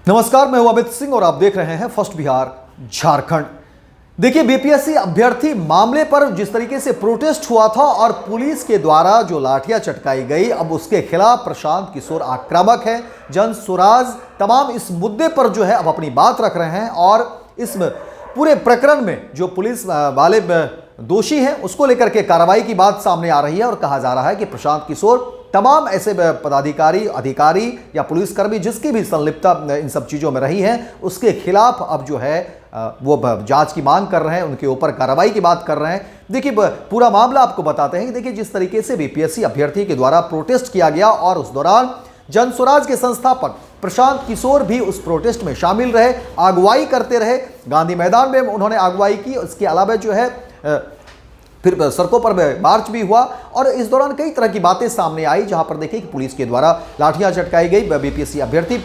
नमस्कार, मैं हूं अमित सिंह और आप देख रहे हैं फर्स्ट बिहार झारखंड। देखिए, बीपीएससी अभ्यर्थी मामले पर जिस तरीके से प्रोटेस्ट हुआ था और पुलिस के द्वारा जो लाठियां चटकाई गई, अब उसके खिलाफ प्रशांत किशोर आक्रामक है। जन सुराज तमाम इस मुद्दे पर जो है अब अपनी बात रख रहे हैं और इस पूरे प्रकरण में जो पुलिस वाले दोषी हैं उसको लेकर के कार्रवाई की बात सामने आ रही है और कहा जा रहा है कि प्रशांत किशोर तमाम ऐसे पदाधिकारी, अधिकारी या पुलिसकर्मी जिसकी भी संलिप्तता इन सब चीज़ों में रही है उसके खिलाफ अब जो है वो जांच की मांग कर रहे हैं, उनके ऊपर कार्रवाई की बात कर रहे हैं। देखिए, पूरा मामला आपको बताते हैं कि देखिए जिस तरीके से बीपीएससी अभ्यर्थी के द्वारा प्रोटेस्ट किया गया और उस दौरान जनसुराज के संस्थापक प्रशांत किशोर भी उस प्रोटेस्ट में शामिल रहे, अगुवाई करते रहे। गांधी मैदान में उन्होंने अगुवाई की, उसके अलावा जो है फिर सड़कों पर मार्च भी हुआ और इस दौरान कई तरह की बातें सामने आई, जहां पर देखिए कि पुलिस के द्वारा लाठियां चटकाई गई, बीपीएससी अभ्यर्थी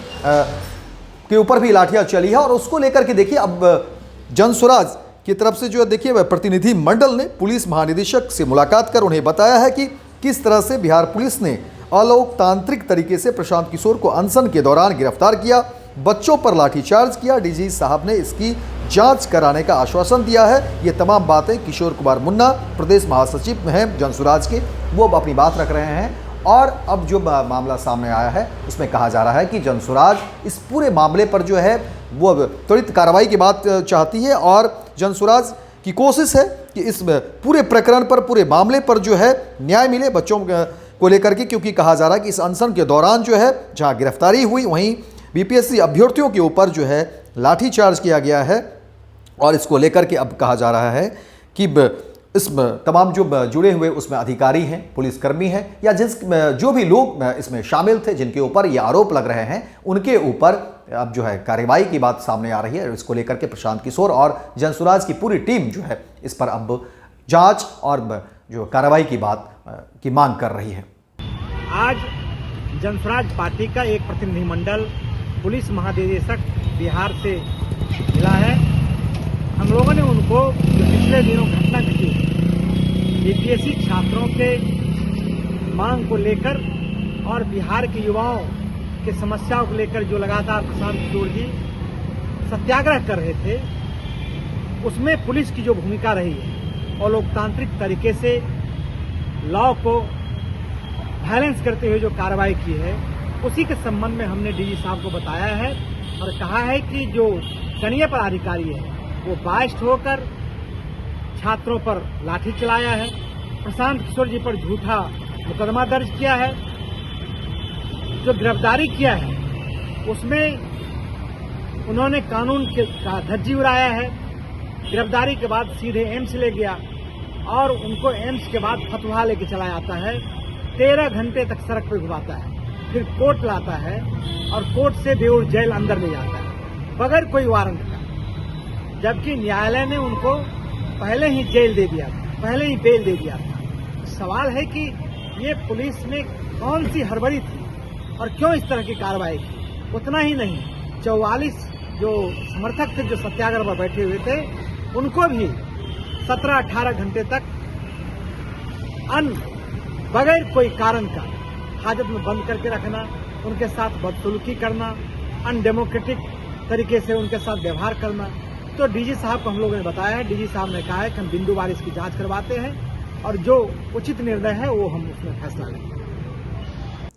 के ऊपर भी लाठियां चली है और उसको लेकर के देखिए अब जनसुराज की तरफ से जो है देखिए प्रतिनिधि मंडल ने पुलिस महानिदेशक से मुलाकात कर उन्हें बताया है कि किस तरह से बिहार पुलिस ने अलोकतांत्रिक तरीके से प्रशांत किशोर को अनशन के दौरान गिरफ्तार किया, बच्चों पर लाठीचार्ज किया। डीजी साहब ने इसकी जांच कराने का आश्वासन दिया है। ये तमाम बातें किशोर कुमार मुन्ना प्रदेश महासचिव हैं जनसुराज के, वो अब अपनी बात रख रहे हैं और अब जो मामला सामने आया है उसमें कहा जा रहा है कि जनसुराज इस पूरे मामले पर जो है वो त्वरित कार्रवाई की बात चाहती है और जनसुराज की कोशिश है कि इस पूरे प्रकरण पर, पूरे मामले पर जो है न्याय मिले बच्चों को लेकर के, क्योंकि कहा जा रहा है कि इस अनशन के दौरान जो है जहाँ गिरफ्तारी हुई वहीं बीपीएससी अभ्यर्थियों के ऊपर जो है लाठीचार्ज किया गया है और इसको लेकर के अब कहा जा रहा है कि इस तमाम जो जुड़े हुए उसमें अधिकारी हैं, पुलिसकर्मी हैं या जो भी लोग इसमें शामिल थे जिनके ऊपर ये आरोप लग रहे हैं उनके ऊपर अब जो है कार्रवाई की बात सामने आ रही है। इसको लेकर के प्रशांत किशोर और जनसुराज की पूरी टीम जो है इस पर अब जांच और जो कार्रवाई की बात की मांग कर रही है। आज जनसुराज पार्टी का एक प्रतिनिधिमंडल पुलिस महानिदेशक बिहार से मिला है। हम लोगों ने उनको जो पिछले दिनों घटना घटी बीपीएससी छात्रों के मांग को लेकर और बिहार के युवाओं के समस्याओं को लेकर जो लगातार प्रशांत किशोर जी सत्याग्रह कर रहे थे, उसमें पुलिस की जो भूमिका रही है और लोकतांत्रिक तरीके से लॉ को बैलेंस करते हुए जो कार्रवाई की है, उसी के संबंध में हमने डीजी साहब को बताया है और कहा है कि जो कनीय पदाधिकारी है वो बाइस्ट होकर छात्रों पर लाठी चलाया है, प्रशांत किशोर जी पर झूठा मुकदमा दर्ज किया है, जो गिरफ्तारी किया है उसमें उन्होंने कानून का धज्जी उड़ाया है। गिरफ्तारी के बाद सीधे एम्स ले गया और उनको एम्स के बाद फतवा लेके चला जाता है, 13 घंटे तक सड़क पर घुमाता है, फिर कोर्ट लाता है और कोर्ट से बेऊर जेल अंदर ले जाता है बगैर कोई वारंट का, जबकि न्यायालय ने उनको पहले ही जेल दे दिया था, पहले ही बेल दे दिया था। सवाल है कि ये पुलिस में कौन सी हड़बड़ी थी और क्यों इस तरह की कार्रवाई की। उतना ही नहीं, 44 जो समर्थक थे जो सत्याग्रह पर बैठे हुए थे उनको भी 17-18 घंटे तक बगैर कोई कारण का हाजत में बंद करके रखना, उनके साथ बदसलूकी करना, अनडेमोक्रेटिक तरीके से उनके साथ व्यवहार करना। तो डीजी साहब को हम लोगों ने बताया है, डीजी साहब ने कहा है कि हम बिंदुवार इसकी जांच करवाते हैं और जो उचित निर्णय है वो हम उसमें फैसला लेंगे।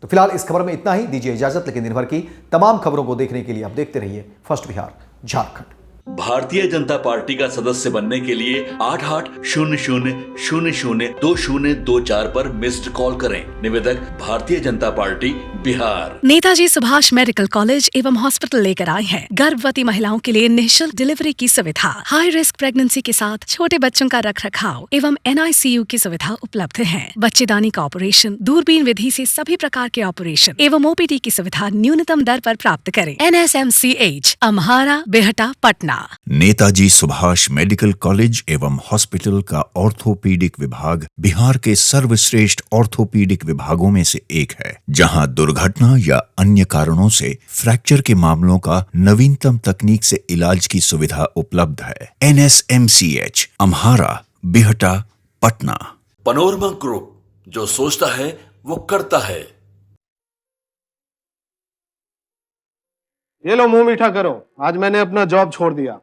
तो फिलहाल इस खबर में इतना ही, दीजिए इजाजत, लेकिन दिन भर की तमाम खबरों को देखने के लिए आप देखते रहिए फर्स्ट बिहार झारखंड। भारतीय जनता पार्टी का सदस्य बनने के लिए 8800002024 पर मिस्ड कॉल करें। निवेदक Bharatiya Janata party Bihar. Netaji Subhash medical college एवं हॉस्पिटल लेकर आए हैं गर्भवती महिलाओं के लिए निःशुल्क डिलीवरी की सुविधा। हाई रिस्क प्रेगनेंसी के साथ छोटे बच्चों का रखरखाव एवं NICU की सुविधा उपलब्ध है। बच्चेदानी का ऑपरेशन, दूरबीन विधि से सभी प्रकार के ऑपरेशन एवं OPD की सुविधा न्यूनतम दर पर प्राप्त करें। NSMCH, अम्हारा, बेहटा, पटना। नेताजी सुभाष मेडिकल कॉलेज एवं हॉस्पिटल का ऑर्थोपीडिक विभाग बिहार के सर्वश्रेष्ठ ऑर्थोपीडिक विभागों में से एक है, जहां दुर्घटना या अन्य कारणों से फ्रैक्चर के मामलों का नवीनतम तकनीक से इलाज की सुविधा उपलब्ध है। NSMCH, अम्हारा, बेहटा, पटना। पनोरमा ग्रुप, जो सोचता है वो करता है। ये लो मुंह मीठा करो, आज मैंने अपना जॉब छोड़ दिया,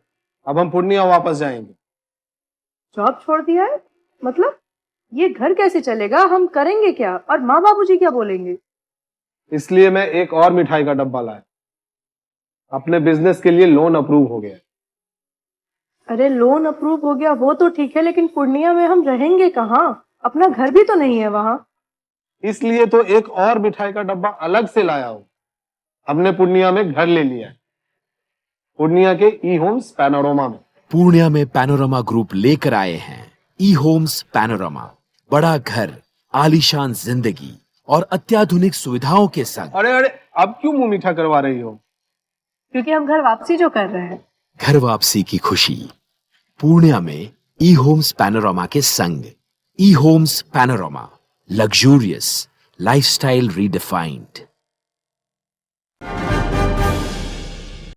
अब हम पूर्णिया वापस जाएंगे। जॉब छोड़ दिया है? मतलब ये घर कैसे चलेगा? हम करेंगे क्या? और माँ बाबूजी क्या बोलेंगे? इसलिए मैं एक और मिठाई का डब्बा लाया। अपने बिजनेस के लिए लोन अप्रूव हो गया। अरे लोन अप्रूव हो गया वो तो ठीक है, लेकिन पूर्णिया में हम रहेंगे कहाँ? अपना घर भी तो नहीं है वहाँ। इसलिए तो एक और मिठाई का डब्बा अलग से लाया हूं। हमने पूर्णिया में घर ले लिया है, पूर्णिया के ई होम्स पैनोरमा में। पूर्णिया में पैनोरमा ग्रुप लेकर आए हैं ई होम्स पैनोरमा, बड़ा घर, आलीशान जिंदगी और अत्याधुनिक सुविधाओं के संग। अरे अरे, अब क्यों मुंह मीठा करवा रही हो? क्योंकि हम घर वापसी जो कर रहे हैं। घर वापसी की खुशी पूर्णिया में ई होम्स पैनोरमा के संग। E Homes Panorama, luxurious lifestyle redefined.